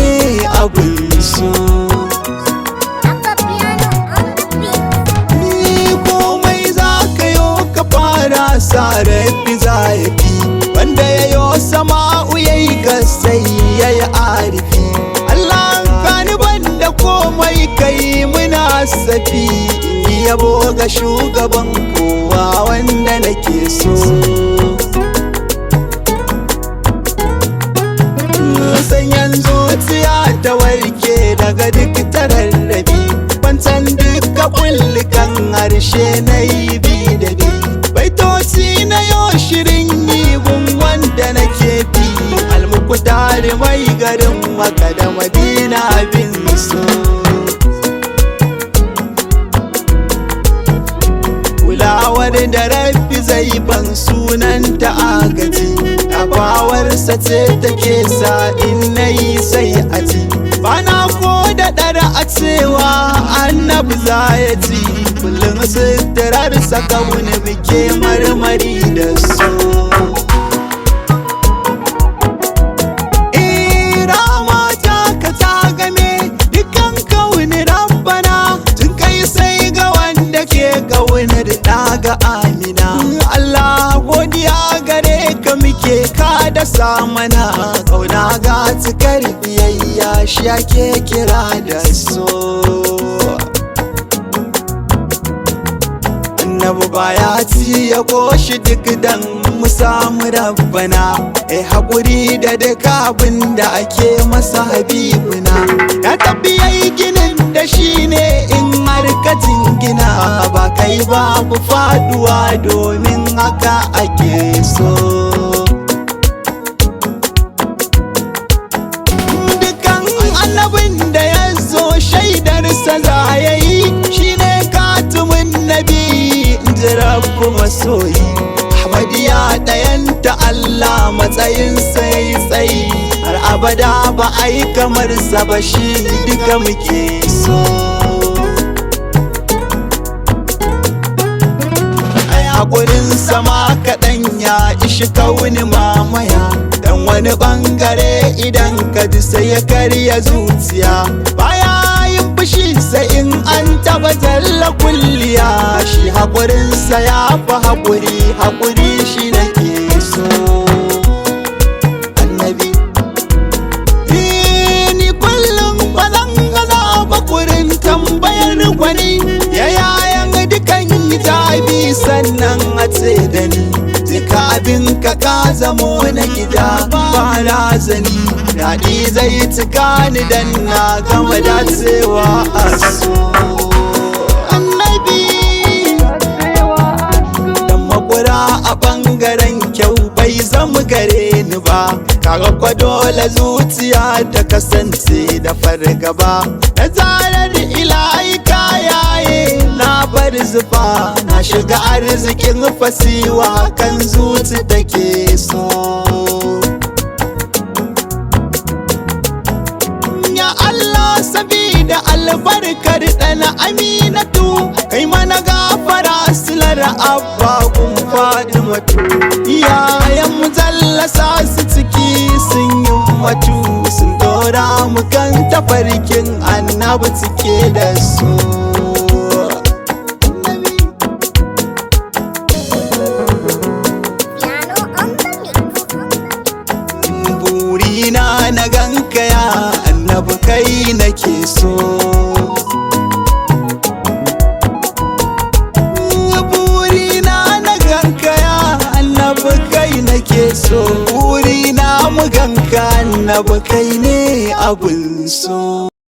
ne abin so. Komai za ka yo ka fara sa rafi za ya fi, wanda ya yo sama'u ya yi kasai ya yi arifi. Allah kani banda komai kai muna safi, in yabo ga shugaban kowa wanda nake so. Sanyan zuciya ta warke daga duk tararrabi, bantan duka kullukan harshe na yi bi da bi. Baitoci na yo shirin yi gun wanda nake bi, almukutari mai garin Makka da Madina bin so. Kulawar da Rabbi zai ban sunan ta agaji, abawarsa ce take sa in nayi sai a ji. Bana ko da ɗara a cewa annabi za ya ci, kullum suturarsa kauni muke marmari da so. Rama ta ka ta game dukan kauni rabbana, tun kai sai ga wanda ke kaunar ɗaga Amina. Allah godiya gare ka muke ka da samana, kauna ga cikar biyayya shi ake kira da so. Annabi baya ci ya koshi duk dan mu samu rabbana, haƙuri da duk abin da ake masa habibuna. Ya tafi yayi ginin da shi ne in harkacin gina, ba kai babu faduwa domin haka ake so. Dukan annabin da ya zo shaidarsa za ya yi, shi ne katumin nabi rabbu masoyi. Ahmadiyya ɗayanta Allah matsayinsa ya yi tsayi, har abada ba a yi kamar sa ba, shi duka muke so. Ai haƙurin sama kaɗan ya ishi kauni mamaya, dan wani ɓangare idan ka ji sai ya karya zuciya. Baya yin fushi sai in an taba zalla kulliya, shi haƙurinsa ya fi haƙuri, haƙuri shi nake so. Annabi ni kullum bazan gaza bakurin tambayar gwani, ya yayan dukan hijabi sannan a ce da ni, duka abin ka zamo na gida ba razani. Daɗi zai cika ni dan na gama dacewa a so. Annabi dan makura a ɓangaren kyau bai zama gare ni ba, kaga kwa dole zuciya ta kasance da fargaba. Da zarar ilahi kayaye na bar zufa, na shiga arzikin fasiwa kan zuci take so. Allah sabida albarkar ɗana Aminatu, kai mana gafara silar abba kun Fadimatu. Iyayen mu zallasa su ciki sun yi matu, sun dora mu kan tafarkin annabi cike da su. Burina na ganka ya annabi kai nake so. Burina na ganka ya annabi kai nake so. Burina mu ganka annabi kai ne abin so.